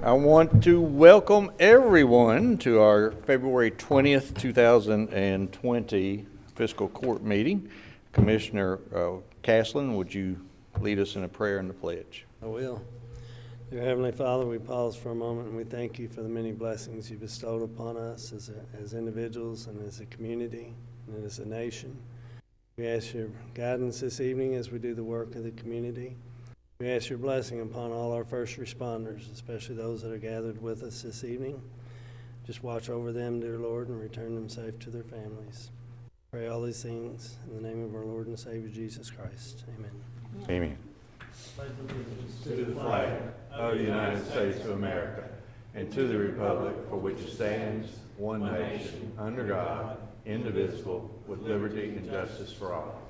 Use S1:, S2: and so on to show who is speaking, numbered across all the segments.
S1: I want to welcome everyone to our February 20th, 2020 fiscal court meeting. Commissioner Castlen, would you lead us in a prayer and the pledge?
S2: I will. Dear Heavenly Father, we pause for a moment and we thank you for the many blessings you bestowed upon us as individuals and as a community and as a nation. We ask your guidance this evening as we do the work of the community. We ask your blessing upon all our first responders, especially those that are gathered with us this evening. Just watch over them, dear Lord, and return them safe to their families. Pray all these things in the name of our Lord and Savior, Jesus Christ. Amen.
S1: Amen. To the flag of the United States of America and to the republic for which it stands, one nation, under God, indivisible, with liberty and justice for all.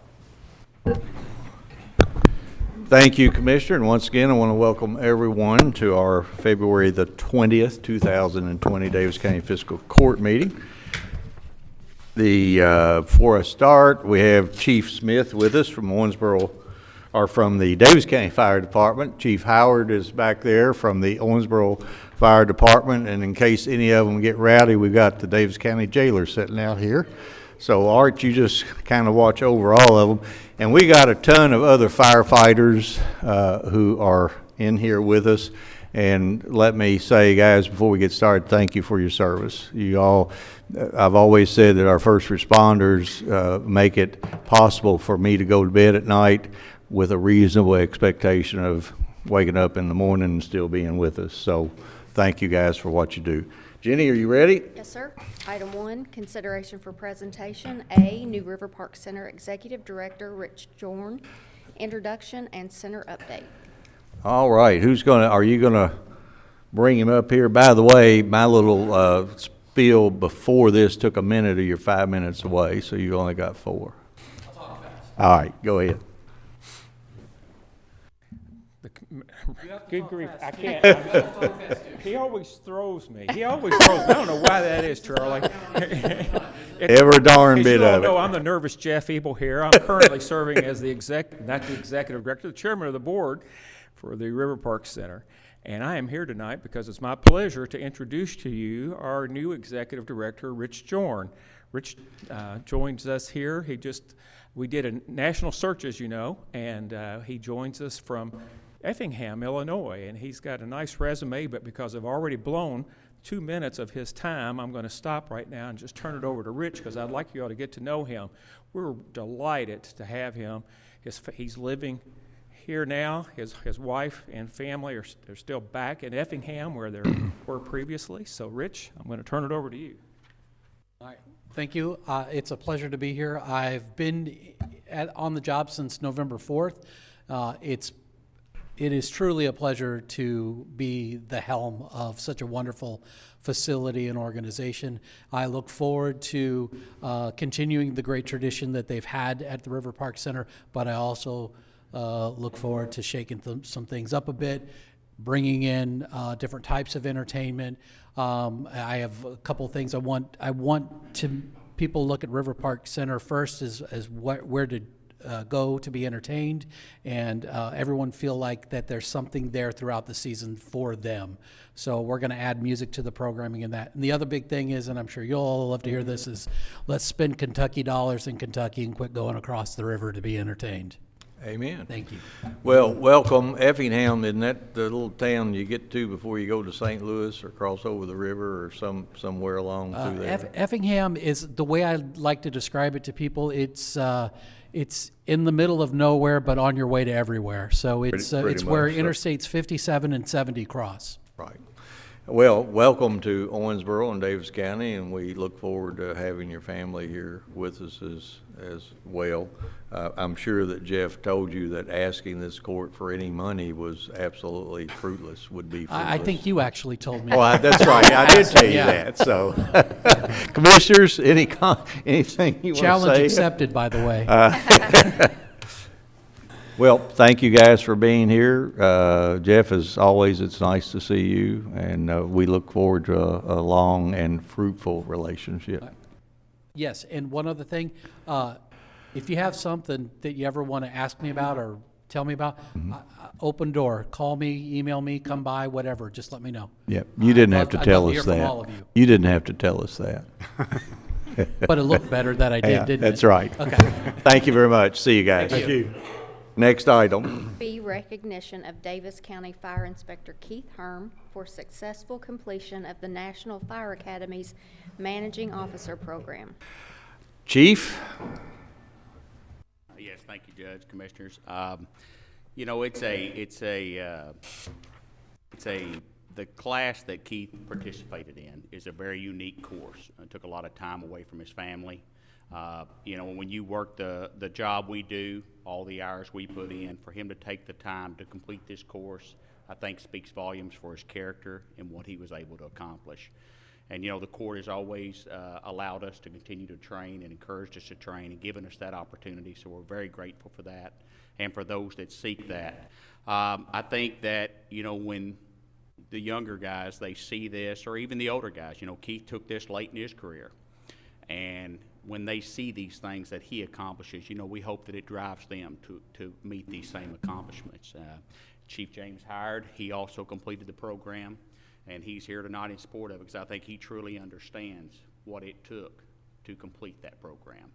S1: Thank you, Commissioner. And once again, I want to welcome everyone to our February the 20th, 2020 Daviess County Fiscal Court meeting. Before I start, we have Chief Smith with us from Owensboro, or from the Daviess County Fire Department. Chief Howard is back there from the Owensboro Fire Department, and in case any of them get rowdy, we've got the Daviess County jailer sitting out here. So Art, you just kind of watch over all of them. And we got a ton of other firefighters who are in here with us. And let me say, guys, before we get started, thank you for your service. You all, I've always said that our first responders make it possible for me to go to bed at night with a reasonable expectation of waking up in the morning and still being with us. So thank you guys for what you do. Jenny, are you ready?
S3: Yes, sir. Item 1, consideration for presentation. A, new RiverPark Center Executive Director Rich Jorn. Introduction and center update.
S1: All right. Are you gonna bring him up here? By the way, my little spiel before this took a minute of your 5 minutes away, so you only got 4.
S4: I'll talk fast.
S1: All right, go ahead.
S4: Good grief, I can't. He always throws me. I don't know why that is, Charlie.
S1: Every darn bit of it.
S4: No, I'm the nervous Jeff Ebel here. I'm currently serving as the executive director, the chairman of the board for the RiverPark Center. And I am here tonight because it's my pleasure to introduce to you our new executive director, Rich Jorn. Rich joins us here. We did a national search, as you know, and he joins us from Effingham, Illinois, and he's got a nice resume, but because I've already blown 2 minutes of his time, I'm going to stop right now and just turn it over to Rich because I'd like you all to get to know him. We're delighted to have him. He's living here now. His wife and family are still back in Effingham where they were previously. So, Rich, I'm going to turn it over to you.
S5: All right. Thank you. It's a pleasure to be here. I've been on the job since November 4th. It is truly a pleasure to be the helm of such a wonderful facility and organization. I look forward to continuing the great tradition that they've had at the RiverPark Center, but I also look forward to shaking some things up a bit, bringing in different types of entertainment. I have a couple of things I want to people look at RiverPark Center first as where to go to be entertained, and everyone feel like that there's something there throughout the season for them. So we're going to add music to the programming in that. And the other big thing is, and I'm sure you'll all love to hear this, is let's spend Kentucky dollars in Kentucky and quit going across the river to be entertained.
S1: Amen.
S5: Thank you.
S1: Well, welcome. Effingham, isn't that the little town you get to before you go to St. Louis or cross over the river or somewhere along through there?
S5: Effingham is, the way I like to describe it to people, it's in the middle of nowhere, but on your way to everywhere. So it's where Interstates 57 and 70 cross.
S1: Right. Well, welcome to Owensboro and Daviess County, and we look forward to having your family here with us as well. I'm sure that Jeff told you that asking this court for any money was absolutely fruitless, would be fruitless.
S5: I think you actually told me.
S1: Oh, that's right. I did tell you that. So, commissioners, anything you want to say?
S5: Challenge accepted, by the way.
S1: Well, thank you guys for being here. Jeff, as always, it's nice to see you, and we look forward to a long and fruitful relationship.
S5: Yes, and one other thing, if you have something that you ever want to ask me about or tell me about, open door, call me, email me, come by, whatever, just let me know.
S1: Yep, you didn't have to
S5: I'd
S1: tell
S5: love to
S1: us
S5: hear from
S1: that.
S5: all of you.
S1: You didn't have to tell us that.
S5: But it looked better that I did,
S1: Yeah,
S5: didn't it?
S1: that's right.
S5: Okay.
S1: Thank you very much. See you guys.
S2: Thank you.
S1: Next item.
S3: B, recognition of Daviess County Fire Inspector Keith Hurm for successful completion of the National Fire Academy's Managing Officer Program.
S1: Chief?
S6: Yes, thank you, Judge, Commissioners. You know, the class that Keith participated in is a very unique course. It took a lot of time away from his family. You know, when you work the job we do, all the hours we put in, for him to take the time to complete this course, I think speaks volumes for his character and what he was able to accomplish. And, you know, the court has always allowed us to continue to train and encouraged us to train and given us that opportunity, so we're very grateful for that and for those that seek that. I think that, you know, when the younger guys, they see this, or even the older guys, you know, Keith took this late in his career, and when they see these things that he accomplishes, you know, we hope that it drives them to meet these same accomplishments. Chief James Howard, he also completed the program, and he's here tonight in support of it because I think he truly understands what it took to complete that program.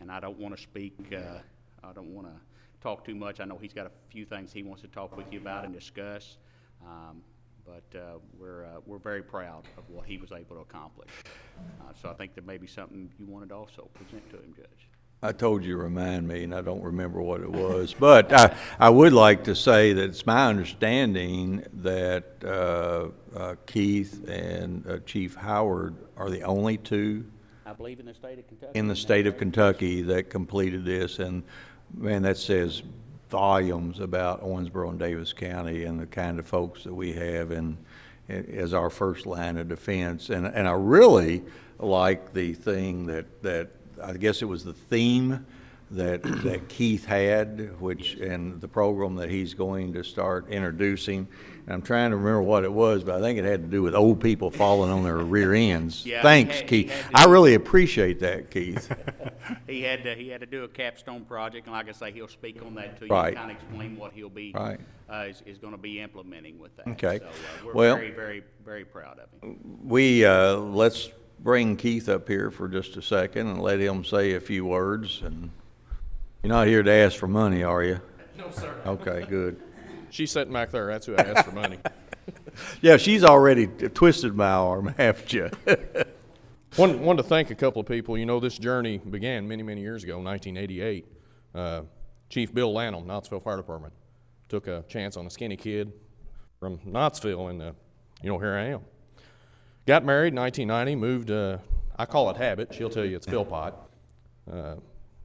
S6: And I don't want to speak, I don't want to talk too much. I know he's got a few things he wants to talk with you about and discuss, but we're very proud of what he was able to accomplish. So I think there may be something you wanted to also present to him, Judge.
S1: I told you to remind me, and I don't remember what it was. But I would like to say that it's my understanding that Keith and Chief Howard are the only two
S6: I believe in the state of Kentucky.
S1: in the state of Kentucky that completed this. And, man, that says volumes about Owensboro and Daviess County and the kind of folks that we have as our first line of defense. And I really like the thing that I guess it was the theme that Keith had, and the program that he's going to start introducing. And I'm trying to remember what it was, but I think it had to do with old people falling on their rear ends.
S6: Yeah,
S1: Thanks, Keith. I really appreciate that, Keith.
S6: He had to do a capstone project, and like I say, he'll speak on that to you,
S1: Right.
S6: and kind of explain what he'll be
S1: Right.
S6: is going to be implementing with that.
S1: Okay.
S6: So we're
S1: Well-
S6: very, very, very proud of him.
S1: Let's bring Keith up here for just a second and let him say a few words. And you're not here to ask for money, are you?
S7: No, sir.
S1: Okay, good.
S7: She's sitting back there. That's who I asked for money.
S1: Yeah, she's already twisted my arm, haven't you?
S7: Wanted to thank a couple of people. You know, this journey began many, many years ago, 1988. Chief Bill Lanham, Knoxville Fire Department, took a chance on a skinny kid from Knoxville, and, you know, here I am. Got married in 1990, moved, I call it habit. She'll tell you it's Philpott.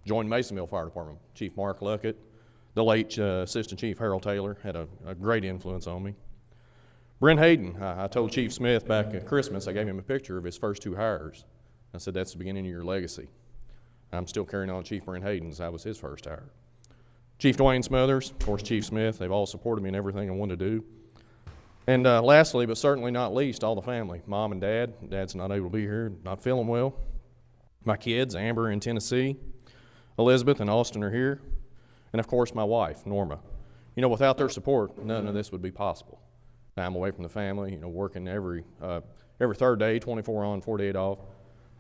S7: Joined Masonville Fire Department. Chief Mark Luckett, the late Assistant Chief Harold Taylor, had a great influence on me. Brent Hayden, I told Chief Smith back at Christmas, I gave him a picture of his first two hires. I said, that's the beginning of your legacy. I'm still carrying on Chief Brent Hayden's. That was his first hire. Chief Dwayne Smothers, of course, Chief Smith, they've all supported me in everything I wanted to do. And lastly, but certainly not least, all the family, Mom and Dad. Dad's not able to be here, not feeling well. My kids, Amber in Tennessee, Elizabeth and Austin are here. And of course, my wife, Norma. You know, without their support, none of this would be possible. Time away from the family, you know, working every third day, 24 on, 48 off.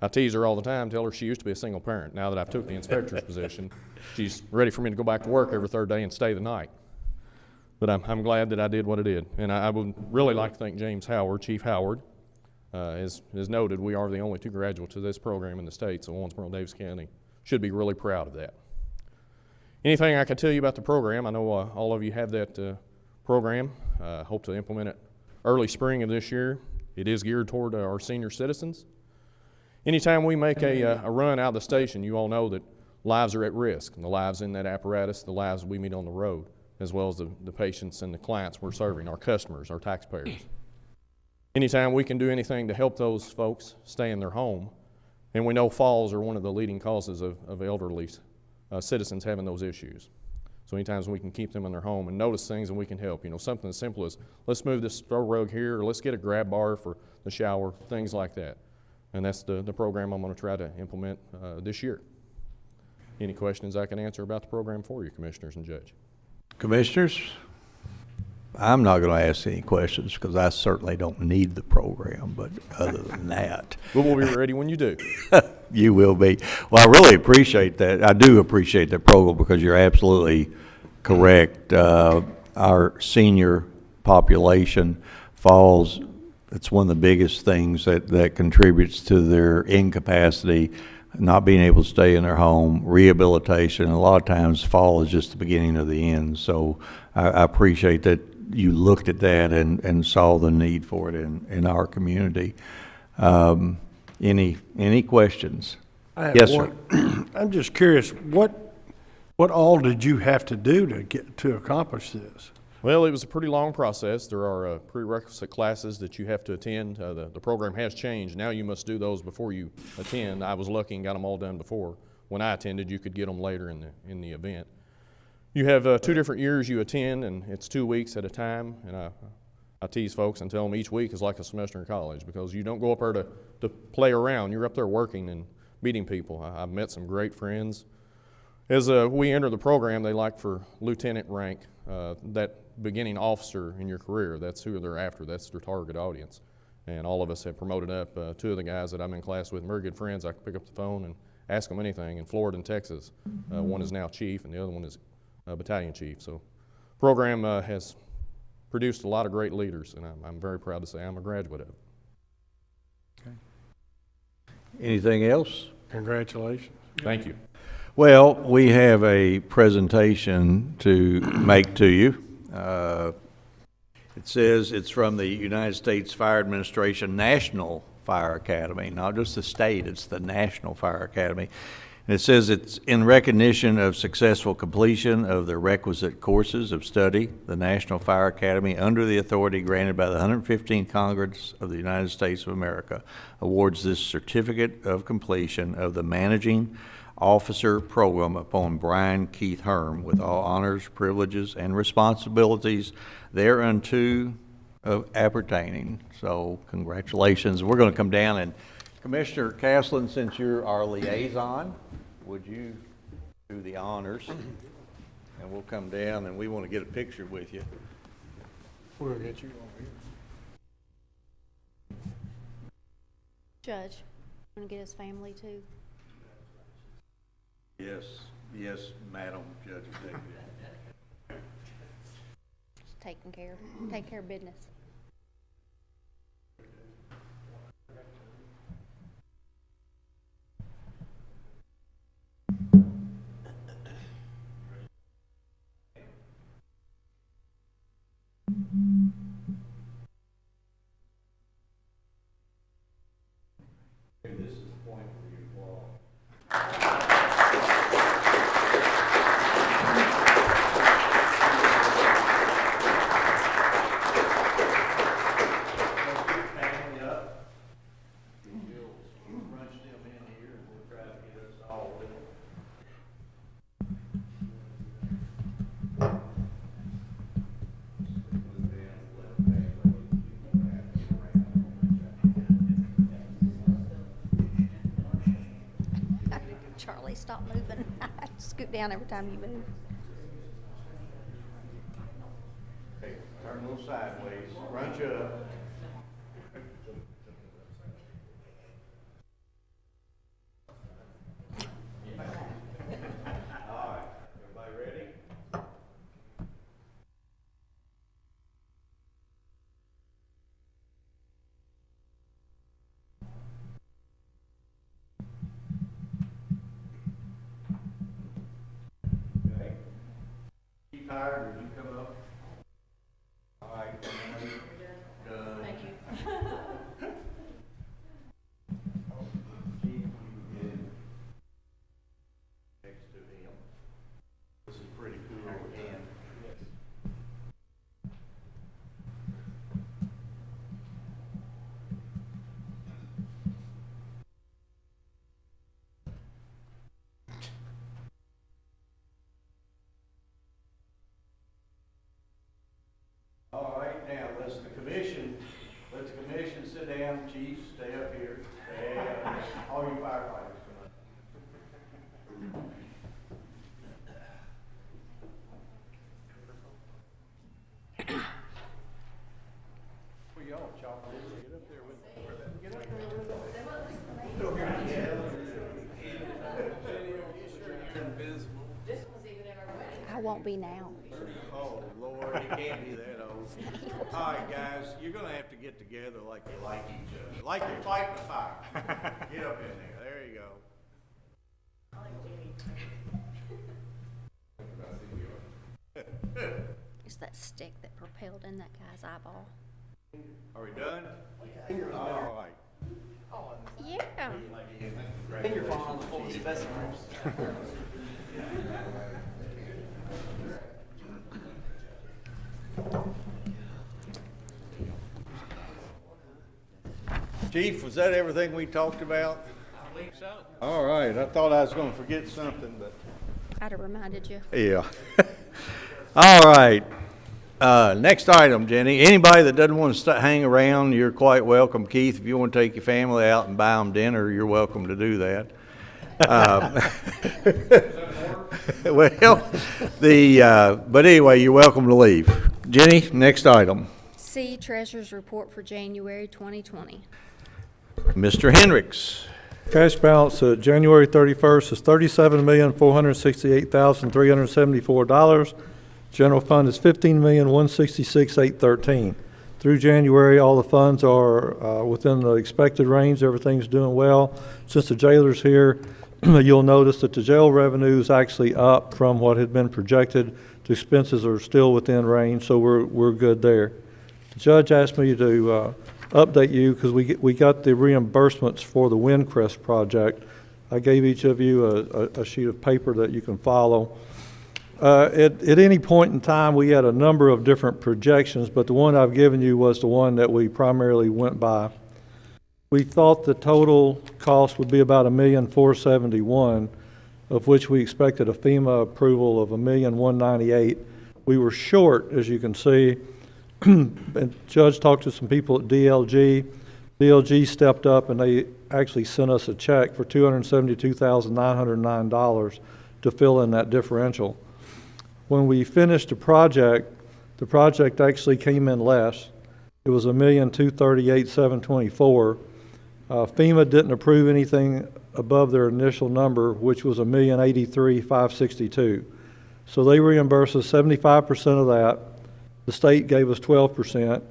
S7: I tease her all the time, tell her she used to be a single parent. Now that I've took the inspector's position, she's ready for me to go back to work every third day and stay the night. But I'm glad that I did what I did. And I would really like to thank James Howard, Chief Howard. As noted, we are the only two graduates of this program in the state, so Owensboro and Daviess County should be really proud of that. Anything I can tell you about the program, I know all of you have that program. Hope to implement it early spring of this year. It is geared toward our senior citizens. Anytime we make a run out of the station, you all know that lives are at risk, and the lives in that apparatus, the lives we meet on the road, as well as the patients and the clients we're serving, our customers, our taxpayers. Anytime we can do anything to help those folks stay in their home, and we know falls are one of the leading causes of elderly citizens having those issues. So anytime we can keep them in their home and notice things and we can help, you know, something as simple as let's move this throw rug here, or let's get a grab bar for the shower, things like that. And that's the program I'm going to try to implement this year. Any questions I can answer about the program for you, Commissioners and Judge?
S1: Commissioners, I'm not going to ask any questions because I certainly don't need the program, but other than that,
S7: But we'll be ready when you do.
S1: you will be. Well, I really appreciate that. I do appreciate that program because you're absolutely correct. Our senior population falls, it's one of the biggest things that contributes to their incapacity, not being able to stay in their home, rehabilitation. A lot of times fall is just the beginning of the end. So I appreciate that you looked at that and saw the need for it in our community. Any questions?
S8: I have
S1: Yes,
S8: one.
S1: sir.
S8: I'm just curious, what all did you have to do to accomplish this?
S7: Well, it was a pretty long process. There are prerequisite classes that you have to attend. The program has changed. Now you must do those before you attend. I was lucky and got them all done before. When I attended, you could get them later in the event. You have 2 different years you attend, and it's 2 weeks at a time. And I tease folks and tell them each week is like a semester in college because you don't go up there to play around. You're up there working and meeting people. I've met some great friends. As we enter the program, they like for lieutenant rank, that beginning officer in your career. That's who they're after. That's their target audience. And all of us have promoted up. 2 of the guys that I'm in class with, very good friends. I can pick up the phone and ask them anything. In Florida and Texas, one is now chief and the other one is battalion chief. So program has produced a lot of great leaders, and I'm very proud to say I'm a graduate of it.
S1: Anything else?
S8: Congratulations.
S7: Thank you.
S1: Well, we have a presentation to make to you. It says it's from the United States Fire Administration National Fire Academy, not just the state, it's the National Fire Academy. And it says it's in recognition of successful completion of the requisite courses of study, the National Fire Academy, under the authority granted by the 115th Congress of the United States of America, awards this certificate of completion of the Managing Officer Program upon Brian Keith Hurm with all honors, privileges, and responsibilities thereunto appertaining. So congratulations. We're going to come down and Commissioner Castlen, since you're our liaison, would you do the honors? And we'll come down and we want to get a picture with you.
S8: We'll get you over here.
S3: Judge, want to get his family too?
S1: Yes, yes, Madam Judge Executive.
S3: Just take care of business.
S1: This is the point where you fall. Family up. You'll crunch them in here and we'll try to get us all with them.
S3: Charlie, stop moving. Scoot down every time you move.
S1: Okay, turn a little sideways, crunch up. All right, everybody ready? Okay. Keep tired, would you come up? All right. Done. Thank you. Chief, you get next to him. This is pretty cool again. All right, now let the commission sit down. Chief, stay up here. Stay up here. All you firefighters come up.
S3: I won't be now.
S1: Oh, Lord, you can't be that old. All right, guys, you're gonna have to get together like you like each other, like you're fighting a fire. Get up in there, there you go.
S3: It's that stick that propelled in that guy's eyeball.
S1: Are we done? All right.
S3: Yeah.
S9: Finger falling on the floor is the best.
S1: Chief, was that everything we talked about?
S6: I believe so.
S1: All right, I thought I was gonna forget something, but.
S3: I'd have reminded you.
S1: Yeah. All right. Next item, Jenny. Anybody that doesn't want to hang around, you're quite welcome. Keith, if you want to take your family out and buy them dinner, you're welcome to do that. Well, but anyway, you're welcome to leave. Jenny, next item.
S3: C, Treasurer's Report for January 2020.
S1: Mr. Hendricks.
S10: Cash balance at January 31st is $37,468,374. General fund is $15,166,813. Through January, all the funds are within the expected range. Everything's doing well. Since the jailer's here, you'll notice that the jail revenue is actually up from what had been projected. The expenses are still within range, so we're good there. The judge asked me to update you because we got the reimbursements for the Windcrest project. I gave each of you a sheet of paper that you can follow. At any point in time, we had a number of different projections, but the one I've given you was the one that we primarily went by. We thought the total cost would be about $1,471,000, of which we expected a FEMA approval of $1,198,000. We were short, as you can see. And Judge talked to some people at DLG. DLG stepped up and they actually sent us a check for $272,909 to fill in that differential. When we finished the project actually came in less. It was $1,238,724. FEMA didn't approve anything above their initial number, which was $1,083,562. So they reimbursed us 75% of that. The state gave us 12%.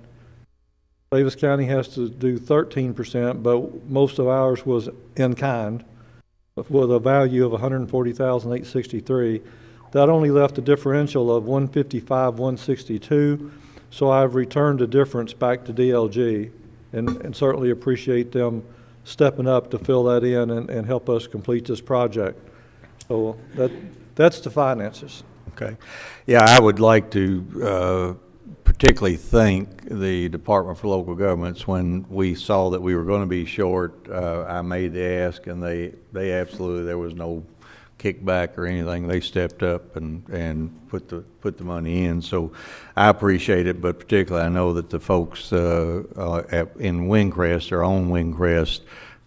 S10: Daviess County has to do 13%, but most of ours was in kind with a value of $140,863. That only left a differential of $155,162. So I've returned the difference back to DLG and certainly appreciate them stepping up to fill that in and help us complete this project. So that's the finances.
S1: Okay. Yeah, I would like to particularly thank the Department for Local Governments. When we saw that we were going to be short, I made the ask, and they absolutely, there was no kickback or anything. They stepped up and put the money in. So I appreciate it, but particularly I know that the folks in Windcrest, our own Windcrest,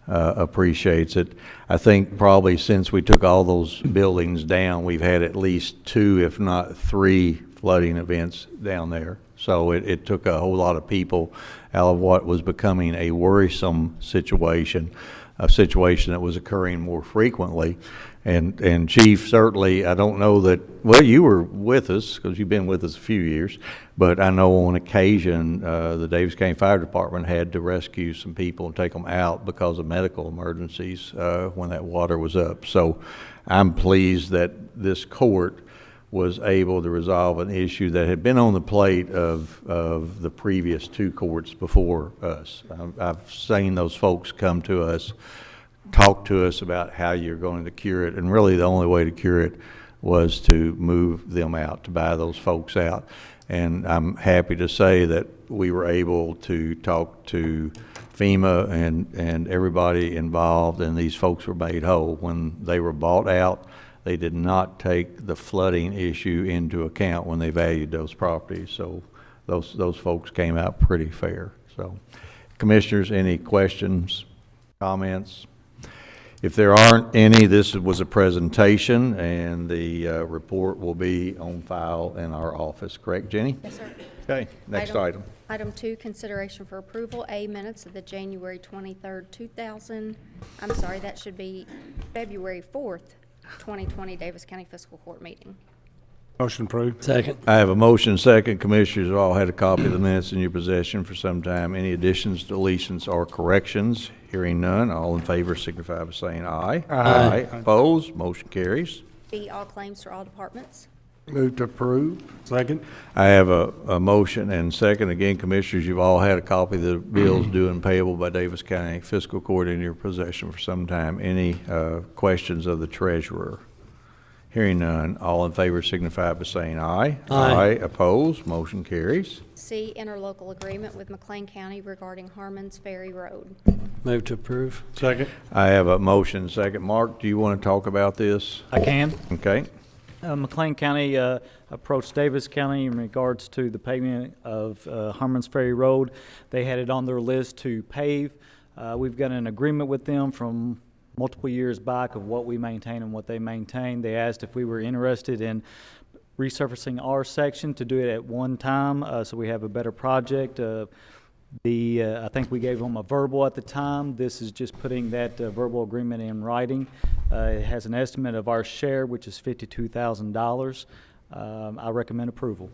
S1: appreciates it. I think probably since we took all those buildings down, we've had at least 2, if not 3, flooding events down there. So it took a whole lot of people out of what was becoming a worrisome situation, a situation that was occurring more frequently. And Chief, certainly, I don't know that, well, you were with us because you've been with us a few years, but I know on occasion the Daviess County Fire Department had to rescue some people and take them out because of medical emergencies when that water was up. So I'm pleased that this court was able to resolve an issue that had been on the plate of the previous 2 courts before us. I've seen those folks come to us, talk to us about how you're going to cure it, and really the only way to cure it was to move them out, to buy those folks out. And I'm happy to say that we were able to talk to FEMA and everybody involved, and these folks were made whole. When they were bought out, they did not take the flooding issue into account when they valued those properties. So those folks came out pretty fair. So commissioners, any questions, comments? If there aren't any, this was a presentation, and the report will be on file in our office. Correct, Jenny?
S3: Yes, sir.
S1: Okay, next item.
S3: Item 2, consideration for approval, A, minutes of the January 23rd, that should be February 4th, 2020 Davis County Fiscal Court meeting.
S8: Motion approved.
S2: Second.
S1: I have a motion second. Commissioners have all had a copy of the minutes in your possession for some time. Any additions, deletions, or corrections? Hearing none, all in favor signify by saying aye. Aye. Opposed? Motion carries.
S3: B, all claims for all departments.
S8: Move to approve. Second.
S1: I have a motion and second. Again, Commissioners, you've all had a copy of the bills due and payable by Davis County Fiscal Court in your possession for some time. Any questions of the treasurer? Hearing none, all in favor signify by saying aye.
S2: Aye.
S1: Opposed? Motion carries.
S3: C, interlocal agreement with McLean County regarding Harmons Ferry Road.
S2: Move to approve.
S8: Second.
S1: I have a motion second. Mark, do you want to talk about this?
S9: I can.
S1: Okay.
S9: McLean County approached Davis County in regards to the pavement of Harmons Ferry Road. They had it on their list to pave. We've got an agreement with them from multiple years back of what we maintain and what they maintain. They asked if we were interested in resurfacing our section to do it at one time, so we have a better project. I think we gave them a verbal at the time. This is just putting that verbal agreement in writing. It has an estimate of our share, which is $52,000. I recommend approval.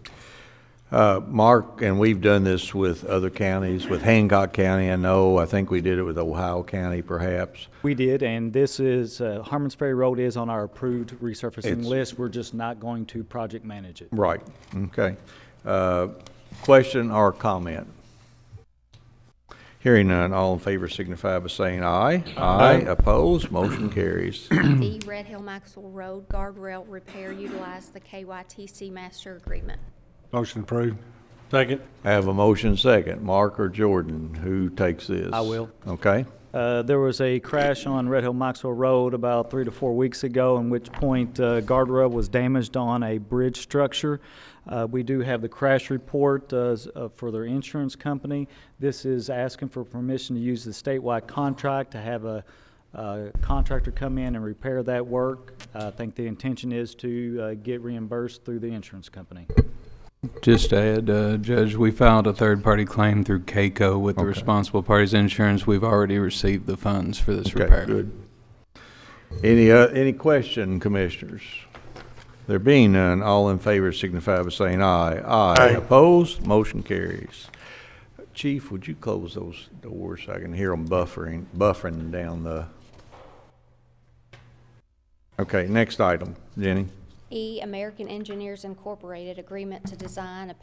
S1: Mark, and we've done this with other counties, with Hancock County, I think we did it with Ohio County perhaps.
S9: We did, and this is, Harmons Ferry Road is on our approved resurfacing
S1: It's-
S9: list. We're just not going to project manage it.
S1: Right, okay. Question or comment? Hearing none, all in favor signify by saying aye. Aye. Opposed? Motion carries.
S3: D, Red Hill-Maxwell Road guardrail repair utilize the KYTC master agreement.
S8: Motion approved. Second.
S1: I have a motion second. Mark or Jordan, who takes this?
S9: I will.
S1: Okay.
S9: There was a crash on Red Hill-Maxwell Road about 3 to 4 weeks ago, in which point guardrail was damaged on a bridge structure. We do have the crash report for their insurance company. This is asking for permission to use the statewide contract to have a contractor come in and repair that work. I think the intention is to get reimbursed through the insurance company.
S11: Just to add, Judge, we filed a third-party claim through KCO with the responsible party's insurance. We've already received the funds for this repair.
S1: Good. Any question, Commissioners? There being none, all in favor signify by saying aye. Aye. Opposed? Motion carries. Chief, would you close those doors so I can hear them buffering down the... Okay, next item. Jenny?
S3: E, American Engineers Incorporated agreement to design a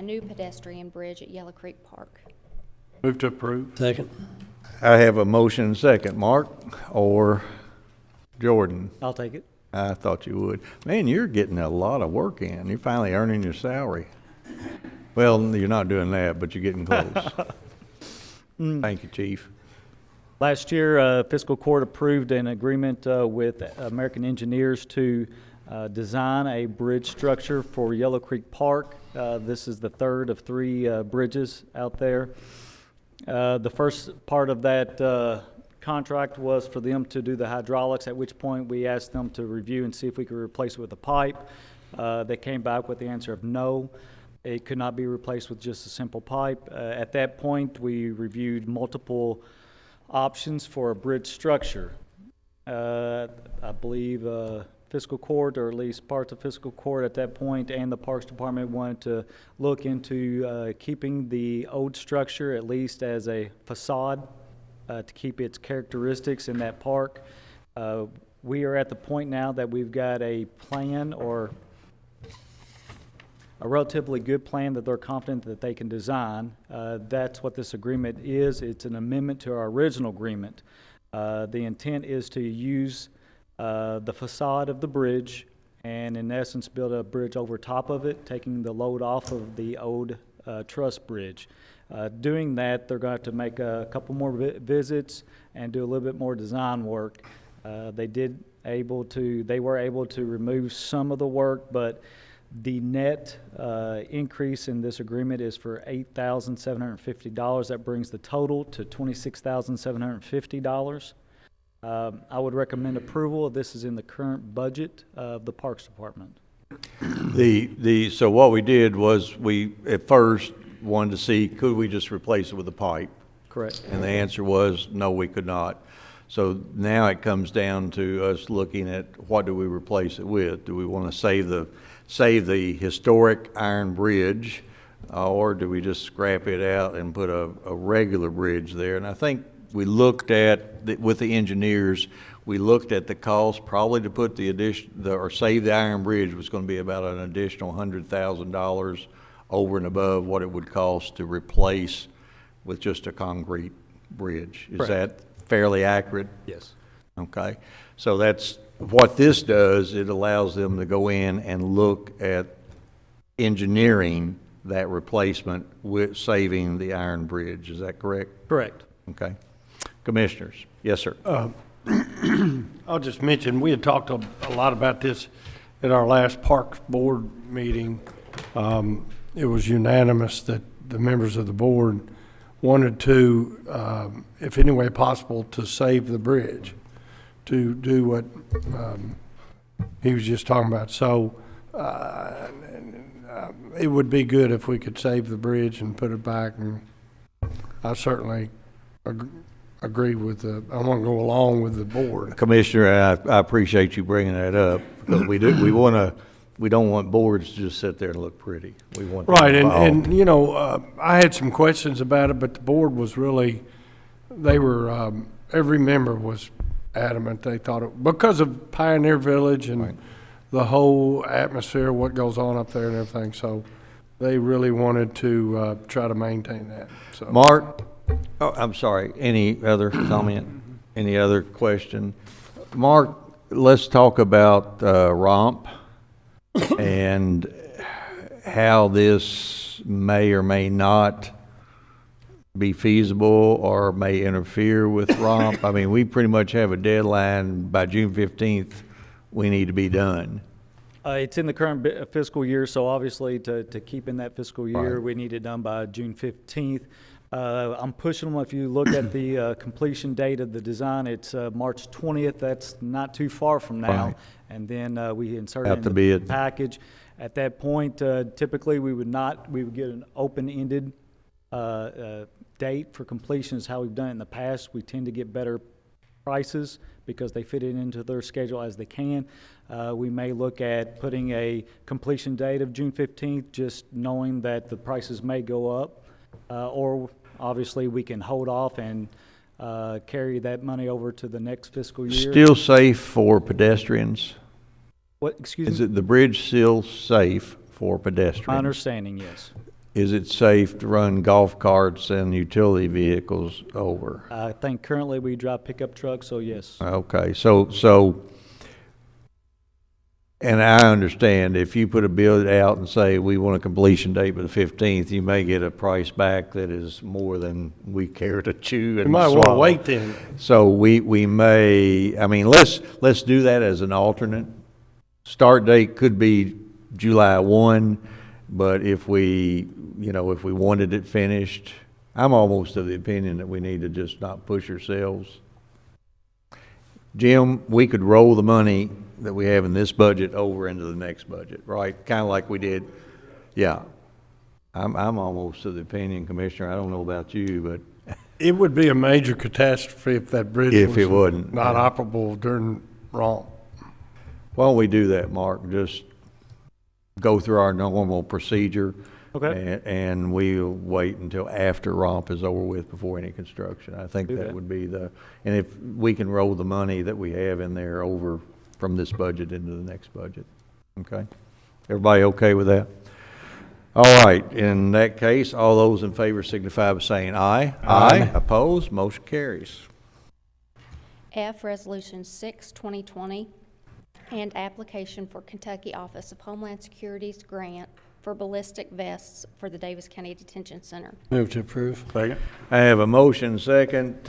S3: new pedestrian bridge at Yellow Creek Park.
S8: Move to approve.
S2: Second.
S1: I have a motion second. Mark or Jordan?
S9: I'll take it.
S1: I thought you would. Man, you're getting a lot of work in. You're finally earning your salary. Well, you're not doing that, but you're getting close. Thank you, Chief.
S9: Last year, Fiscal Court approved an agreement with American Engineers to design a bridge structure for Yellow Creek Park. This is the third of 3 bridges out there. The first part of that contract was for them to do the hydraulics, at which point we asked them to review and see if we could replace it with a pipe. They came back with the answer of no. It could not be replaced with just a simple pipe. At that point, we reviewed multiple options for a bridge structure. I believe Fiscal Court, or at least parts of Fiscal Court at that point, and the Parks Department wanted to look into keeping the old structure at least as a facade to keep its characteristics in that park. We are at the point now that we've got a plan, or a relatively good plan that they're confident that they can design. That's what this agreement is. It's an amendment to our original agreement. The intent is to use the facade of the bridge and in essence build a bridge over top of it, taking the load off of the old truss bridge. Doing that, they're going to make a couple more visits and do a little bit more design work. They were able to remove some of the work, but the net increase in this agreement is for $8,750. That brings the total to $26,750. I would recommend approval. This is in the current budget of the Parks Department.
S1: So what we did was we, at first, wanted to see, could we just replace it with a pipe?
S9: Correct.
S1: And the answer was, no, we could not. So now it comes down to us looking at what do we replace it with? Do we want to save the historic iron bridge, or do we just scrap it out and put a regular bridge there? And I think we looked at, with the engineers, we looked at the cost probably to put or save the iron bridge was going to be about an additional $100,000 over and above what it would cost to replace with just a concrete bridge. Is that fairly accurate?
S9: Yes.
S1: Okay. So that's what this does. It allows them to go in and look at engineering that replacement with saving the iron bridge. Is that correct?
S9: Correct.
S1: Okay. Commissioners? Yes, sir.
S8: I'll just mention, we had talked a lot about this at our last Parks Board meeting. It was unanimous that the members of the board wanted to, if any way possible, to save the bridge, to do what he was just talking about. So it would be good if we could save the bridge and put it back, and I certainly agree with I want to go along with the board.
S1: Commissioner, I appreciate you bringing that up, because we don't want boards to just sit there and look pretty. We want them
S8: Right,
S1: involved.
S8: and you know, I had some questions about it, but the board was really, they were, every member was adamant. They thought it, because of Pioneer Village and the whole atmosphere, what goes on up there and everything, so they really wanted to try to maintain that, so.
S1: Mark, oh, I'm sorry, any other comment? Any other question? Mark, let's talk about ROMP and how this may or may not be feasible or may interfere with ROMP. I mean, we pretty much have a deadline by June 15th. We need to be done.
S9: It's in the current fiscal year, so obviously to keep in that fiscal year,
S1: Right.
S9: we need it done by June 15th. I'm pushing them. If you look at the completion date of the design, it's March 20th. That's not too far from now.
S1: Right.
S9: And then we insert it
S1: Out
S9: in
S1: to
S9: the
S1: bid.
S9: package. At that point, typically we would get an open-ended date for completion is how we've done it in the past. We tend to get better prices because they fit it into their schedule as they can. We may look at putting a completion date of June 15th, just knowing that the prices may go up, or obviously we can hold off and carry that money over to the next fiscal year.
S1: Still safe for pedestrians?
S9: What, excuse
S1: Is
S9: me?
S1: it the bridge still safe for
S9: My
S1: pedestrians?
S9: understanding, yes.
S1: Is it safe to run golf carts and utility vehicles over?
S9: I think currently we drive pickup trucks, so yes.
S1: Okay, so, and I understand if you put a bid out and say we want a completion date by the 15th, you may get a price back that is more than we care to chew and
S8: You might want to
S1: swallow.
S8: wait then.
S1: So we may, I mean, let's do that as an alternate. Start date could be July 1, but if we wanted it finished, I'm almost of the opinion that we need to just not push ourselves. Jim, we could roll the money that we have in this budget over into the next budget, right? Kind of like we did. Yeah. I'm almost of the opinion, Commissioner, I don't know about you, but
S8: It would be a major catastrophe if that bridge
S1: If
S8: was
S1: it wasn't,
S8: not
S1: yeah.
S8: operable during ROMP.
S1: why don't we do that, Mark? Just go through our normal procedure.
S9: Okay.
S1: And we'll wait until after ROMP is over with before any construction. I think
S9: Do
S1: that
S9: that.
S1: would be and if we can roll the money that we have in there over from this budget into the next budget. Okay? Everybody okay with that? All right, in that case, all those in favor signify by saying aye. Aye. Opposed? Motion carries.
S3: F, Resolution 6, 2020, and application for Kentucky Office of Homeland Security's grant for ballistic vests for the Daviess County Detention Center.
S8: Move to approve. Second.
S1: I have a motion second.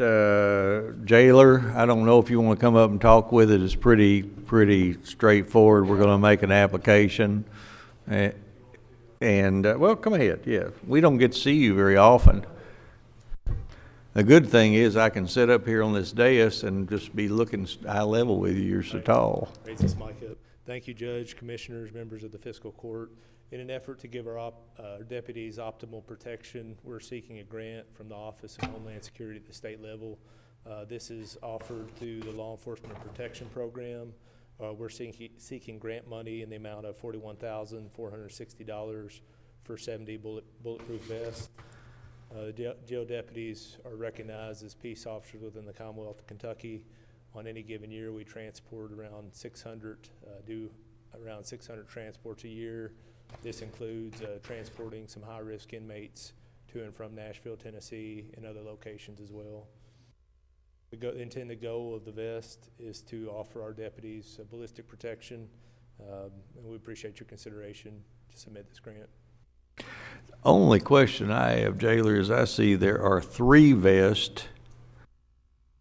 S1: Jailer, I don't know if you want to come up and talk with it. It's pretty straightforward. We're going to make an application. Well, come ahead, yeah. We don't get to see you very often. The good thing is I can sit up here on this dais and just be looking eye level with you. You're so tall.
S12: Raise this mic up. Thank you, Judge, Commissioners, members of the Fiscal Court. In an effort to give our deputies optimal protection, we're seeking a grant from the Office of Homeland Security at the state level. This is offered through the Law Enforcement Protection Program. We're seeking grant money in the amount of $41,460 for 70 bulletproof vests. Jail deputies are recognized as peace officers within the Commonwealth of Kentucky. On any given year, we transport around 600, do around 600 transports a year. This includes transporting some high-risk inmates to and from Nashville, Tennessee, and other locations as well. The intended goal of the vest is to offer our deputies ballistic protection, and we appreciate your consideration to submit this grant.
S1: Only question I have, Jailer, is I see there are 3 vests,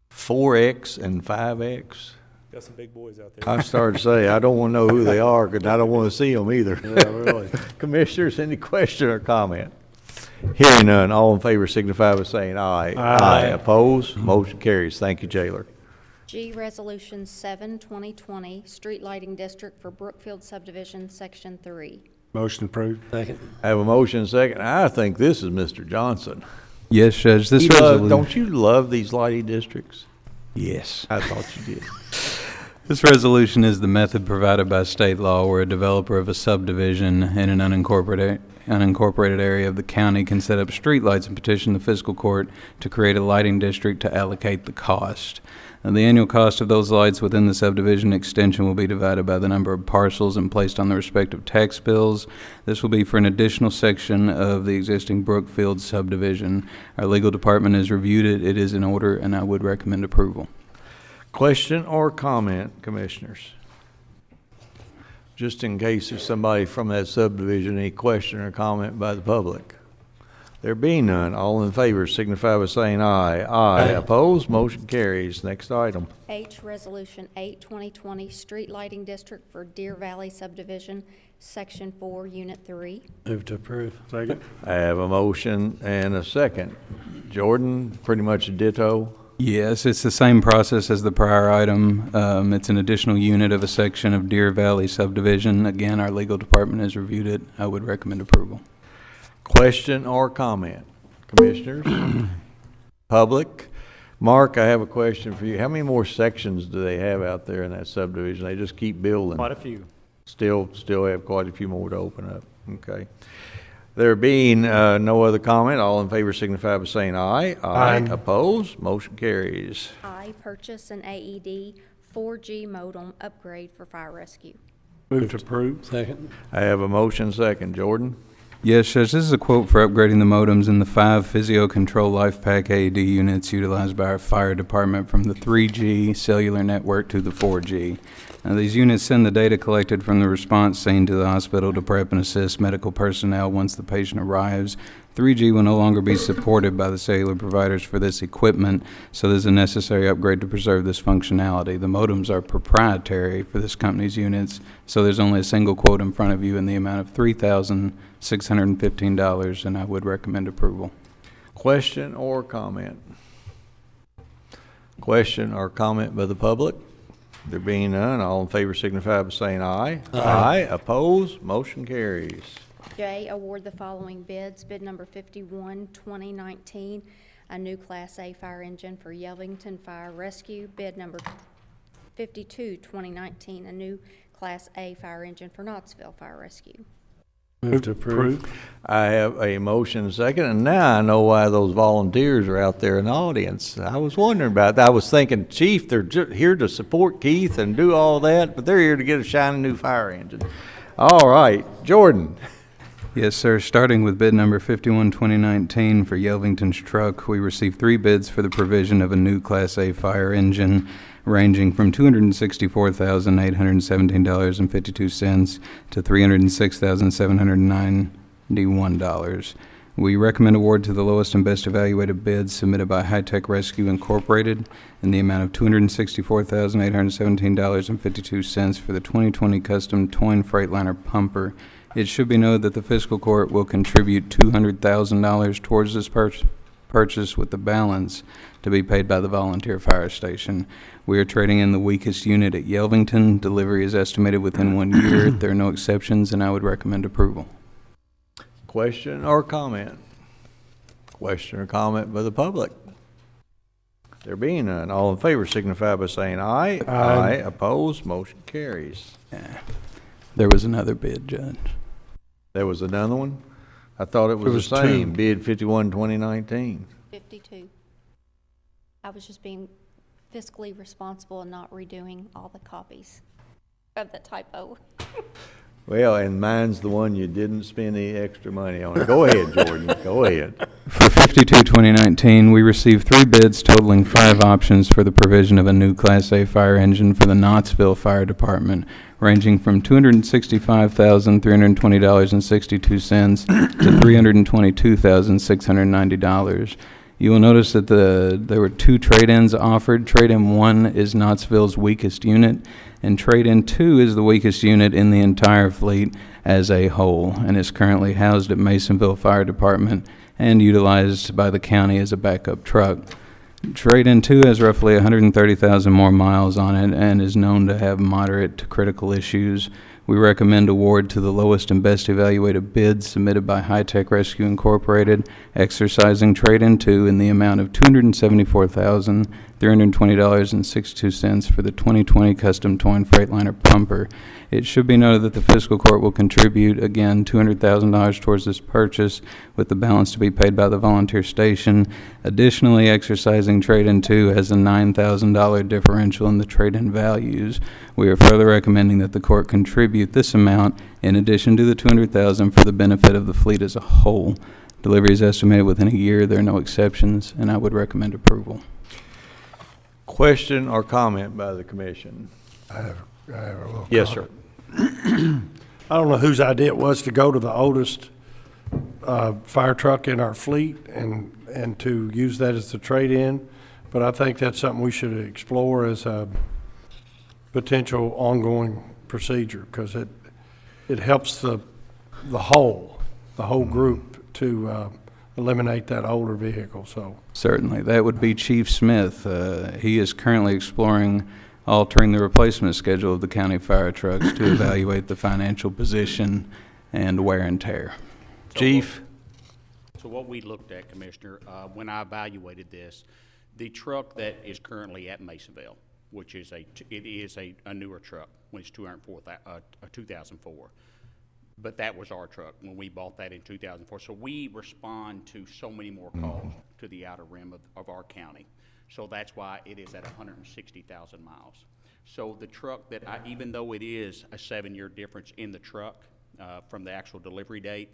S1: 4X and 5X.
S12: Got some big boys out there.
S1: I started to say, I don't want to know who they are, because I don't want to see them either.
S8: Yeah, really.
S1: Commissioners, any question or comment? Hearing none, all in favor signify by saying aye. Aye. Opposed? Motion carries. Thank you, Jailer.
S3: G, Resolution 7, 2020, Street Lighting District for Brookfield Subdivision, Section 3.
S8: Motion approved. Second.
S1: I have a motion and a second. I think this is Mr. Johnson.
S11: Yes, Judge, this
S1: Don't
S11: resolution,
S1: you love these lighting districts? Yes. I thought you did.
S11: this resolution is the method provided by state law where a developer of a subdivision in an unincorporated area of the county can set up streetlights and petition the fiscal court to create a lighting district to allocate the cost. And the annual cost of those lights within the subdivision extension will be divided by the number of parcels and placed on the respective tax bills. This will be for an additional section of the existing Brookfield subdivision. Our legal department has reviewed it. It is in order, and I would recommend approval.
S1: Question or comment, Commissioners? Just in case there's somebody from that subdivision, any question or comment by the public? There being none, all in favor signify by saying aye. Aye. Opposed? Motion carries. Next item.
S3: H, Resolution 8, 2020, Street Lighting District for Deer Valley Subdivision, Section 4, Unit 3.
S8: Move to approve. Second.
S1: I have a motion and a second. Jordan, pretty much a ditto.
S11: Yes, it's the same process as the prior item. It's an additional unit of a section of Deer Valley subdivision. Again, our legal department has reviewed it. I would recommend approval.
S1: Question or comment, Commissioners? Public? Mark, I have a question for you. How many more sections do they have out there in that subdivision? They just keep building.
S9: Quite a few.
S1: Still have quite a few more to open up. Okay. There being no other comment, all in favor signify by saying aye. Aye. Opposed? Motion carries.
S3: I, purchase an AED 4G modem upgrade for fire rescue.
S8: Move to approve. Second.
S1: I have a motion second. Jordan?
S11: Yes, Judge, this is a quote for upgrading the modems in the 5 Physio Control Life Pack AED units utilized by our fire department from the 3G cellular network to the 4G. Now, these units send the data collected from the response scene to the hospital to prep and assist medical personnel once the patient arrives. 3G will no longer be supported by the cellular providers for this equipment, so there's a necessary upgrade to preserve this functionality. The modems are proprietary for this company's units, so there's only a single quote in front of you in the amount of $3,615, and I would recommend approval.
S1: Question or comment? Question or comment by the public? There being none, all in favor signify by saying aye. Aye. Opposed? Motion carries.
S3: J, award the following bids. Bid number 51, 2019, a new Class A fire engine for Yelvington Fire Rescue. Bid number 52, 2019, a new Class A fire engine for Knoxville Fire Rescue.
S8: Move to approve.
S1: I have a motion second, and now I know why those volunteers are out there in the audience. I was wondering about that. I was thinking, Chief, they're here to support Keith and do all that, but they're here to get a shiny new fire engine. All right, Jordan.
S11: Yes, sir. Starting with bid number 51, 2019 for Yelvington's truck, we received 3 bids for the provision of a new Class A fire engine ranging from $264,817.52 to $306,791. We recommend award to the lowest and best evaluated bids submitted by High Tech Rescue Incorporated in the amount of $264,817.52 for the 2020 custom Toyne Freightliner pumper. It should be noted that the fiscal court will contribute $200,000 towards this purchase purchase with the balance to be paid by the volunteer fire station. We are trading in the weakest unit at Yelvington. Delivery is estimated within 1 year. There are no exceptions, and I would recommend approval.
S1: Question or comment? Question or comment by the public? There being none, all in favor signify by saying aye. Aye. Opposed, motion carries.
S11: There was another bid, Judge.
S1: There was another one? I thought it was the same, bid 51, 2019.
S3: 52. I was just being fiscally responsible and not redoing all the copies of the typo.
S1: Well, and mine's the one you didn't spend any extra money on. Go ahead, Jordan, go ahead.
S11: For 52-2019, we received 3 bids totaling 5 options for the provision of a new Class A fire engine for the Knoxville Fire Department, ranging from $265,320.62 to $322,690. You will notice that there were 2 trade-ins offered. Trade-in 1 is Knoxville's weakest unit, and trade-in 2 is the weakest unit in the entire fleet as a whole, and is currently housed at Masonville Fire Department and utilized by the county as a backup truck. Trade-in 2 has roughly 130,000 more miles on it and is known to have moderate to critical issues. We recommend award to the lowest and best evaluated bid submitted by High Tech Rescue Incorporated, exercising trade-in 2 in the amount of $274,320.62 for the 2020 Custom Twin Freightliner pumper. It should be noted that the fiscal court will contribute, again, $200,000 towards this purchase, with the balance to be paid by the volunteer station. Additionally, exercising trade-in 2 has a $9,000 differential in the trade-in values. We are further recommending that the court contribute this amount in addition to the $200,000 for the benefit of the fleet as a whole. Delivery is estimated within a year. There are no exceptions, and I would recommend approval.
S1: Question or comment by the commission?
S8: I have a little
S1: Yes,
S8: comment.
S1: sir.
S8: I don't know whose idea it was to go to the oldest fire truck in our fleet and to use that as the trade-in, but I think that's something we should explore as a potential ongoing procedure, because it helps the whole group to eliminate that older vehicle. So
S11: Certainly. That would be Chief Smith. He is currently exploring altering the replacement schedule of the county fire trucks to evaluate the financial position and wear and tear.
S1: Chief?
S6: So what we looked at, Commissioner, when I evaluated this, the truck that is currently at Masonville, which is a newer truck, which is 2004. But that was our truck when we bought that in 2004. So we respond to so many more calls to the outer rim of our county. So that's why it is at 160,000 miles. So the truck that even though it is a 7-year difference in the truck from the actual delivery date,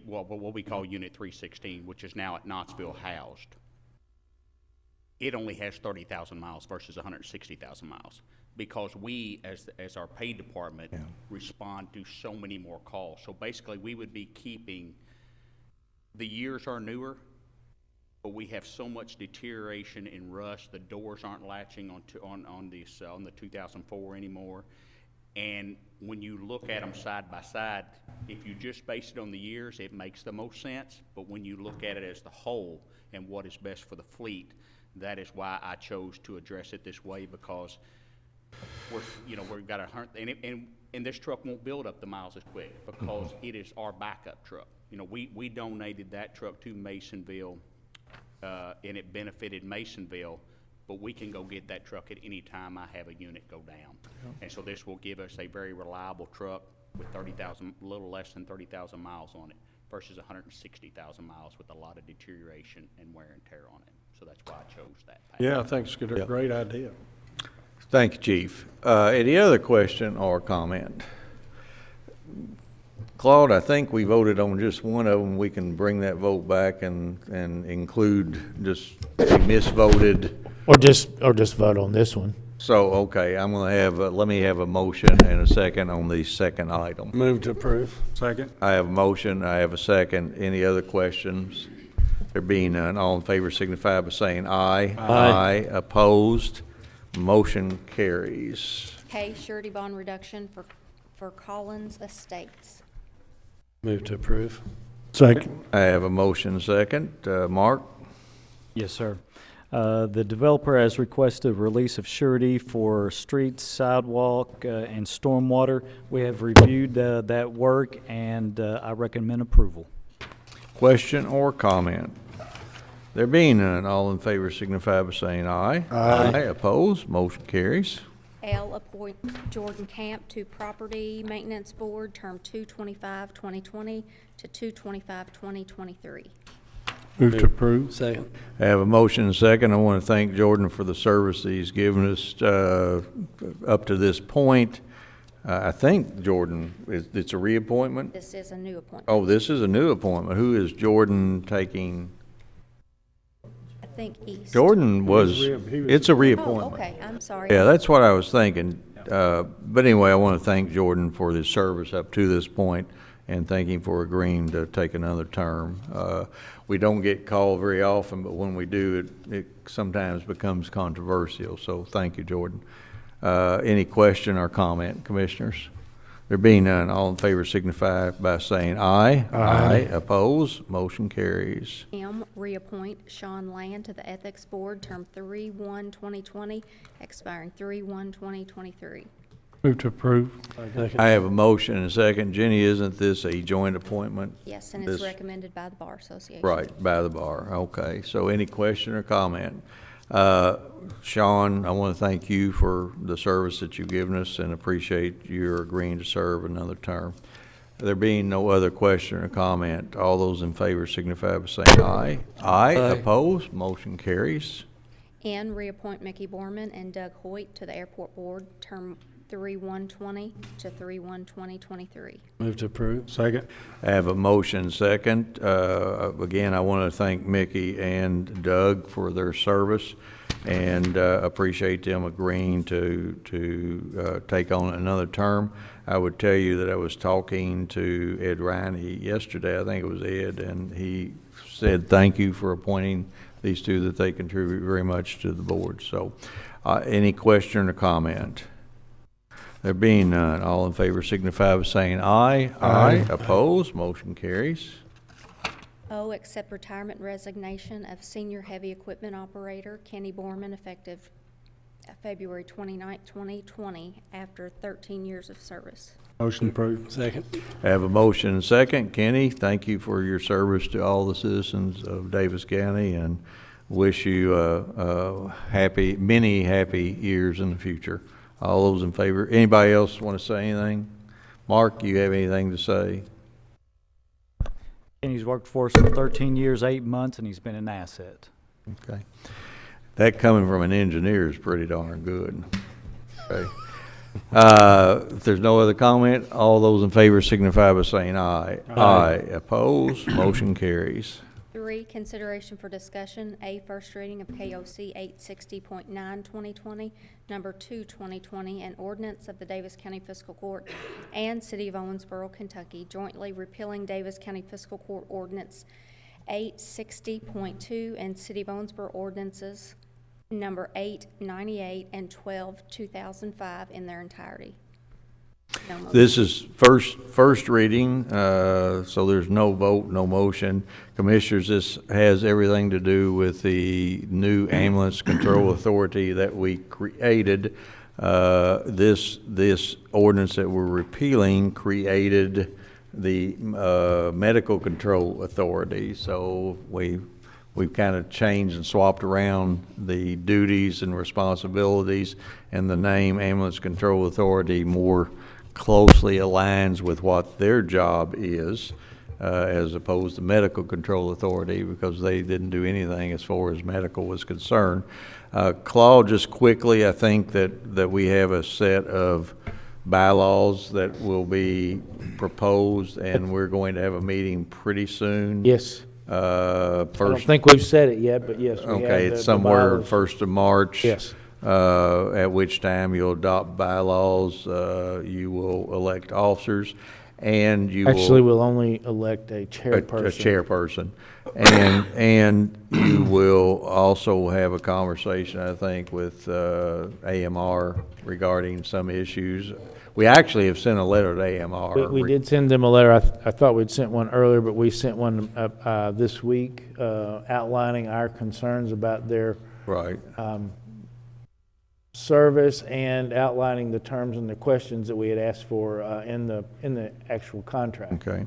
S6: what we call Unit 316, which is now at Knoxville housed, it only has 30,000 miles versus 160,000 miles, because we, as our pay department, respond to so many more calls. So basically, we would be keeping, the years are newer, but we have so much deterioration and rust. The doors aren't latching on the 2004 anymore. And when you look at them side by side, if you just base it on the years, it makes the most sense. But when you look at it as the whole and what is best for the fleet, that is why I chose to address it this way, because we've got and this truck won't build up the miles as quick, because it is our backup truck. We donated that truck to Masonville, and it benefited Masonville, but we can go get that truck at any time I have a unit go down. And so this will give us a very reliable truck with a little less than 30,000 miles on it versus 160,000 miles with a lot of deterioration and wear and tear on it. So that's why I chose that path.
S8: yeah, I think it's a great idea.
S1: Thank you, Chief. Any other question or comment? Claude, I think we voted on just one of them. We can bring that vote back and include just misvoted.
S13: Or just vote on this one.
S1: So, okay, I'm gonna have, let me have a motion and a second on the second item.
S8: Move to approve. Second.
S1: I have a motion, I have a second. Any other questions? There being none, all in favor signify by saying aye. Aye. Opposed? Motion carries.
S3: K, surety bond reduction for Collins Estates.
S8: Move to approve. Second.
S1: I have a motion second. Mark?
S9: Yes, sir. The developer has requested release of surety for streets, sidewalk, and stormwater. We have reviewed that work, and I recommend approval.
S1: Question or comment? There being none, all in favor signify by saying aye. Aye. Opposed? Motion carries.
S3: L, appoint Jordan Camp to Property Maintenance Board, term 2/25/2020 to 2/25/2023.
S8: Move to approve.
S2: Second.
S1: I have a motion and second. I want to thank Jordan for the service that he's given us up to this point. I think Jordan, it's a reappointment?
S3: This is a new appointment.
S1: Oh, this is a new appointment. Who is Jordan taking?
S3: I think East.
S1: Jordan was, it's a
S3: Oh,
S1: reappointment.
S3: okay, I'm sorry.
S1: Yeah, that's what I was thinking. But anyway, I want to thank Jordan for his service up to this point and thank him for agreeing to take another term. We don't get called very often, but when we do, it sometimes becomes controversial. So thank you, Jordan. Any question or comment, commissioners? There being none, all in favor signify by saying aye. Aye. Opposed? Motion carries.
S3: M, reappoint Sean Land to the Ethics Board, term 3/1/2020, expiring 3/1/2023.
S8: Move to approve.
S1: I have a motion and a second. Jenny, isn't this a joint appointment?
S3: Yes, and it's
S1: This-
S3: recommended by the Bar Association.
S1: Right, by the bar. Okay, so any question or comment? Sean, I want to thank you for the service that you've given us and appreciate your agreeing to serve another term. There being no other question or comment, all those in favor signify by saying aye. Aye. Opposed? Motion carries.
S3: N, reappoint Mickey Boarman and Doug Hoyt to the Airport Board, term 3/1/20 to 3/1/2023.
S2: Move to approve.
S8: Second.
S1: I have a motion second. Again, I want to thank Mickey and Doug for their service and appreciate them agreeing to take on another term. I would tell you that I was talking to Ed Riney yesterday, I think it was Ed, and he said thank you for appointing these two, that they contribute very much to the board. So any question or comment? There being none, all in favor signify by saying aye. Aye. Opposed? Motion carries.
S3: O, accept retirement resignation of Senior Heavy Equipment Operator Kenny Boarman, effective February 29, 2020, after 13 years of service.
S8: Motion approved.
S2: Second.
S1: I have a motion and second. Kenny, thank you for your service to all the citizens of Daviess County and wish you many happy years in the future. All those in favor. Anybody else want to say anything? Mark, you have anything to say?
S9: Kenny's worked for us for 13 years, 8 months, and he's been an asset.
S1: Okay. That coming from an engineer is pretty darn good. Okay. If there's no other comment, all those in favor signify by saying aye. Aye. Opposed? Motion carries.
S3: 3, consideration for discussion, A, first reading of KOC 860.9 2020, number 2 2020, and ordinance of the Daviess County Fiscal Court and City of Owensboro, Kentucky, jointly repealing Daviess County Fiscal Court Ordinance 860.2 and City of Owensboro Ordinances number 898 and 12/2005 in their entirety. No motion.
S1: This is first reading, so there's no vote, no motion. Commissioners, this has everything to do with the new ambulance control authority that we created. This ordinance that we're repealing created the medical control authority. So we've kind of changed and swapped around the duties and responsibilities, and the name Ambulance Control Authority more closely aligns with what their job is, as opposed to Medical Control Authority, because they didn't do anything as far as medical was concerned. Claude, just quickly, I think that we have a set of bylaws that will be proposed, and we're going to have a meeting pretty soon.
S13: Yes. I don't
S1: First,
S13: think we've said it yet, but yes. we have
S1: okay,
S13: the
S1: it's somewhere
S13: bylaws.
S1: 1st of March.
S13: Yes.
S1: At which time you'll adopt bylaws, you will elect officers, and you
S13: Actually,
S1: will.
S13: we'll only elect a chairperson.
S1: A chairperson. And you will also have a conversation, I think, with AMR regarding some issues. We actually have sent a letter to AMR.
S13: We did send them a letter. I thought we'd sent one earlier, but we sent one this week outlining our concerns about their
S1: Right.
S13: service and outlining the terms and the questions that we had asked for in the actual contract.
S1: Okay.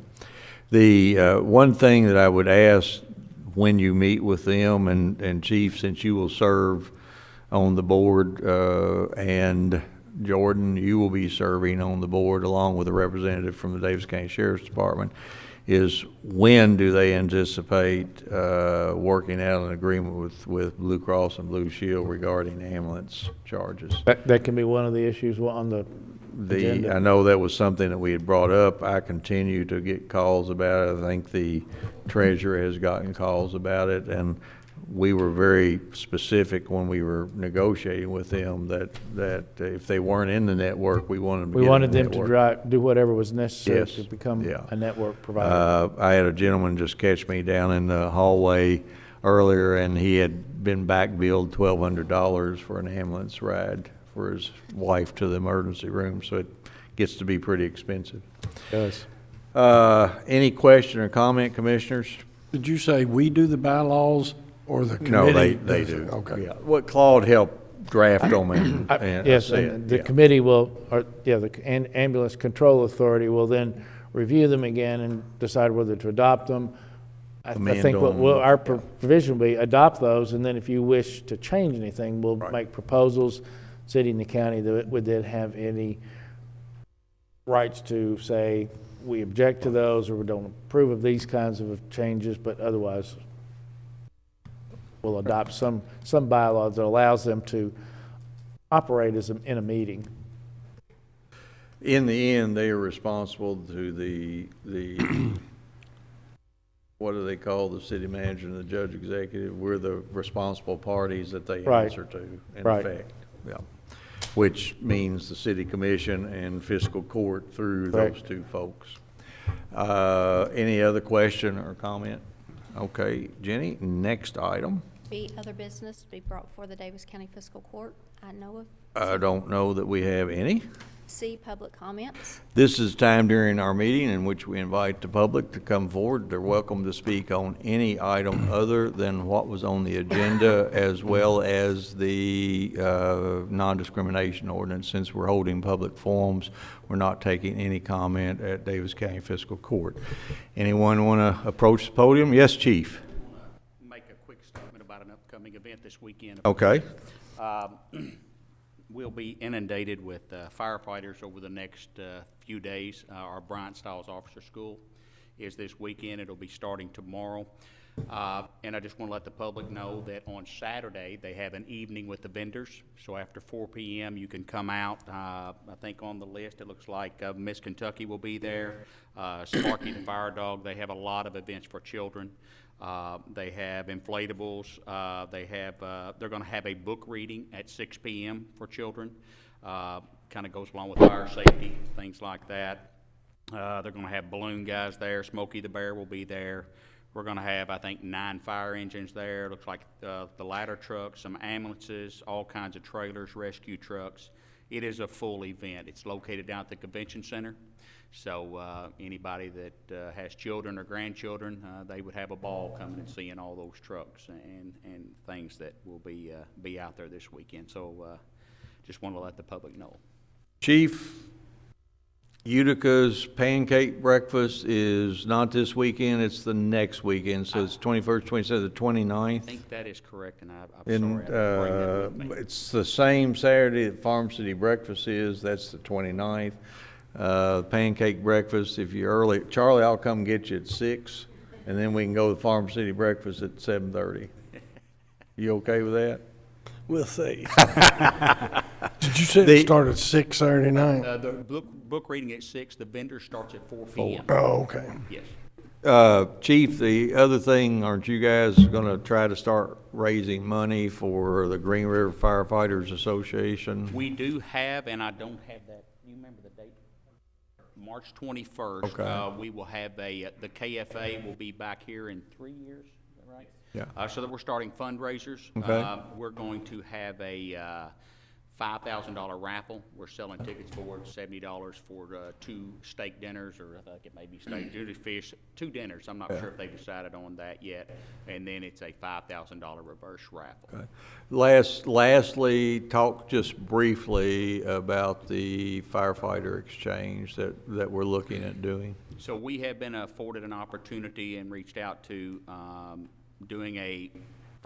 S1: The one thing that I would ask when you meet with them, and Chief, since you will serve on the board, and Jordan, you will be serving on the board along with a representative from the Daviess County Sheriff's Department, is when do they anticipate working out an agreement with Blue Cross and Blue Shield regarding ambulance charges?
S13: That can be one of the issues on the agenda.
S1: I know that was something that we had brought up. I continue to get calls about it. I think the treasurer has gotten calls about it, and we were very specific when we were negotiating with them that if they weren't in the network, we wanted them to get in the network.
S13: To do whatever was necessary
S1: Yes.
S13: to become
S1: Yeah.
S13: a network provider.
S1: I had a gentleman just catch me down in the hallway earlier, and he had been back billed $1,200 for an ambulance ride for his wife to the emergency room, so it gets to be pretty expensive.
S13: It
S1: does. Any question or comment, commissioners?
S8: Did you say we do the bylaws or the committee?
S1: No, they
S8: does
S1: do.
S8: it? Okay.
S1: Yeah. What Claude helped draft them and
S13: Yes,
S1: say
S13: and
S1: it,
S13: the
S1: yeah.
S13: committee will, the Ambulance Control Authority will then review them again and decide whether to adopt them. I
S1: Amend
S13: think
S1: them,
S13: our provision will be adopt those, and then if you wish to change anything, we'll
S1: Right.
S13: make proposals. City and the county that would then have any rights to say, we object to those, or we don't approve of these kinds of changes, but otherwise we'll adopt some bylaws that allows them to operate in a meeting.
S1: In the end, they are responsible to the what do they call the city manager and the judge executive? We're the responsible parties that they
S13: Right.
S1: answer to, in
S13: Right.
S1: effect. Yeah. Which means the city commission and fiscal court through
S13: Correct.
S1: those two folks. Any other question or comment? Okay, Jenny, next item.
S3: Be other business to be brought before the Daviess County Fiscal Court. I know of.
S1: I don't know that we have any.
S3: C, public comments.
S1: This is time during our meeting in which we invite the public to come forward. They're welcome to speak on any item other than what was on the agenda, as well as the non-discrimination ordinance. Since we're holding public forums, we're not taking any comment at Daviess County Fiscal Court. Anyone want to approach the podium? Yes, Chief.
S6: Make a quick statement about an upcoming event this weekend.
S1: Okay.
S6: We'll be inundated with firefighters over the next few days. Our Bryant Stiles Officer School is this weekend. It'll be starting tomorrow. And I just want to let the public know that on Saturday, they have an evening with the vendors. So after 4 p.m., you can come out. I think on the list, it looks like Miss Kentucky will be there, Sparky the Fire Dog. They have a lot of events for children. They have inflatables. They're going to have a book reading at 6 p.m. for children. Kind of goes along with fire safety, things like that. They're going to have balloon guys there. Smokey the Bear will be there. We're going to have, I think, 9 fire engines there. Looks like the ladder trucks, some ambulances, all kinds of trailers, rescue trucks. It is a full event. It's located down at the convention center. So anybody that has children or grandchildren, they would have a ball coming and seeing all those trucks and things that will be out there this weekend. So just want to let the public know.
S1: Chief, Utica's pancake breakfast is not this weekend, it's the next weekend, so it's 21st, 27th, the 29th.
S6: I think that is correct, and I'm
S1: And
S6: sorry. I didn't bring that with me.
S1: it's the same Saturday that Farm City Breakfast is, that's the 29th. Pancake breakfast, if you're early, Charlie, I'll come get you at 6, and then we can go to Farm City Breakfast at 7:30. You okay with that?
S2: We'll see.
S8: Did you say it started at 6 Saturday night?
S6: The book reading at 6, the vendor starts at 4 p.m.
S8: Oh, okay.
S6: Yes.
S1: Chief, the other thing, aren't you guys gonna try to start raising money for the Green River Firefighters Association?
S6: We do have, and I don't have that, you remember the date? March 21st.
S1: Okay.
S6: We will have the KFA will be back here in 3 years, is that right?
S1: Yeah.
S6: So that we're starting fundraisers.
S1: Okay.
S6: We're going to have a $5,000 raffle. We're selling tickets for it, $70 for 2 steak dinners, or I think it may be steak, Judy fish, 2 dinners. I'm not sure if they've decided on that yet. And then it's a $5,000 reverse raffle.
S1: Okay. Lastly, talk just briefly about the firefighter exchange that we're looking at doing.
S6: So we have been afforded an opportunity and reached out to doing a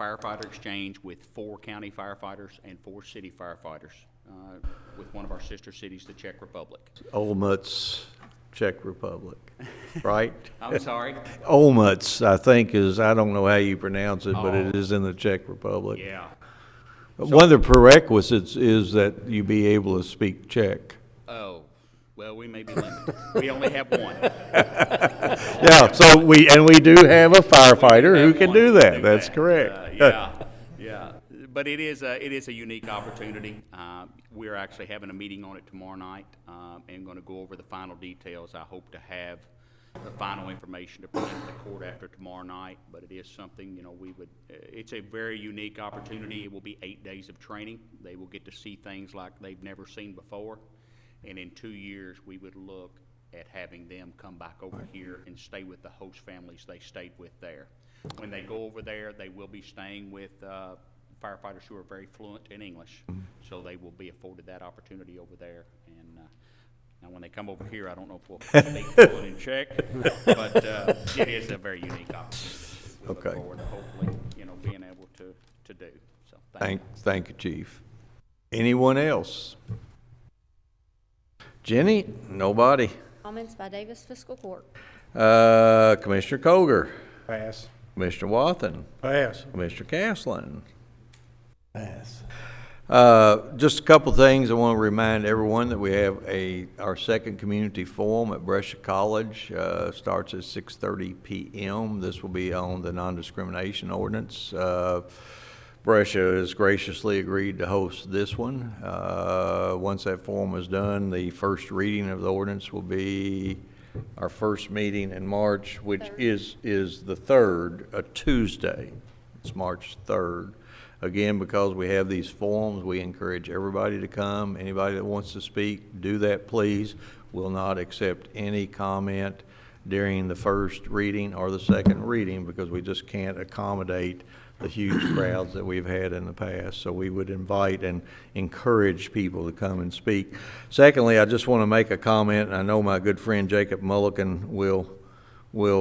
S6: firefighter exchange with 4 county firefighters and 4 city firefighters with one of our sister cities, the Czech Republic.
S1: Olmutz, Czech Republic, right?
S6: I'm sorry?
S1: Olmutz, I think is, I don't know how you pronounce it, but it is in the Czech Republic.
S6: Yeah.
S1: One of the prerequisites is that you be able to speak Czech.
S6: Oh, well, we may be limited. We only have one.
S1: Yeah, so we do have a firefighter who can do that. That's correct.
S6: Yeah. But it is a unique opportunity. We're actually having a meeting on it tomorrow night and going to go over the final details. I hope to have the final information to present to the court after tomorrow night. But it is something, it's a very unique opportunity. It will be 8 days of training. They will get to see things like they've never seen before. And in 2 years, we would look at having them come back over here and stay with the host families they stayed with there. When they go over there, they will be staying with firefighters who are very fluent in English, so they will be afforded that opportunity over there. And now when they come over here, I don't know if we'll speak fluent in Czech, but it is a very unique opportunity. We look forward to hopefully, being able to do. So
S1: Thank you, Chief. Anyone else? Jenny? Nobody.
S3: Comments by Daviess Fiscal Court.
S1: Commissioner Koger.
S8: Pass.
S1: Commissioner Wathen.
S8: Pass.
S1: Commissioner Castlen.
S8: Pass.
S1: Just a couple things. I want to remind everyone that we have our second community forum at Brescia College. Starts at 6:30 p.m. This will be on the non-discrimination ordinance. Brescia has graciously agreed to host this one. Once that forum is done, the first reading of the ordinance will be our first meeting in March, which is the 3rd, a Tuesday. It's March 3rd. Again, because we have these forums, we encourage everybody to come. Anybody that wants to speak, do that, please. We'll not accept any comment during the first reading or the second reading because we just can't accommodate the huge crowds that we've had in the past. So we would invite and encourage people to come and speak. Secondly, I just want to make a comment, and I know my good friend Jacob Mulligan will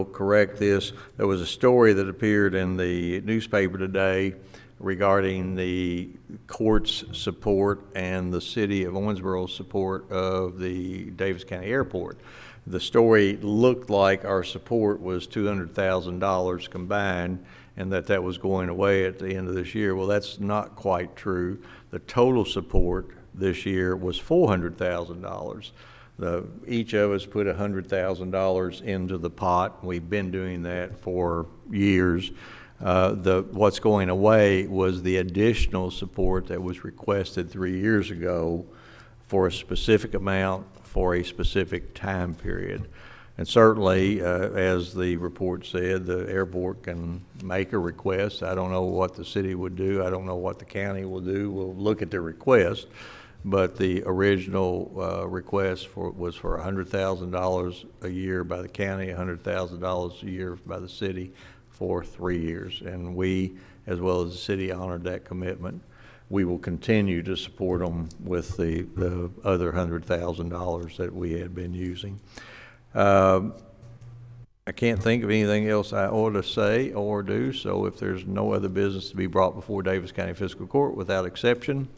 S1: correct this. There was a story that appeared in the newspaper today regarding the court's support and the city of Owensboro's support of the Daviess County Airport. The story looked like our support was $200,000 combined, and that was going away at the end of this year. Well, that's not quite true. The total support this year was $400,000. Each of us put $100,000 into the pot. We've been doing that for years. What's going away was the additional support that was requested 3 years ago for a specific amount for a specific time period. And certainly, as the report said, the airport can make a request. I don't know what the city would do. I don't know what the county will do. We'll look at the request. But the original request was for $100,000 a year by the county, $100,000 a year by the city for 3 years. And we, as well as the city, honored that commitment. We will continue to support them with the other $100,000 that we had been using. I can't think of anything else I ought to say or do, so if there's no other business to be brought before Daviess County Fiscal Court, without exception,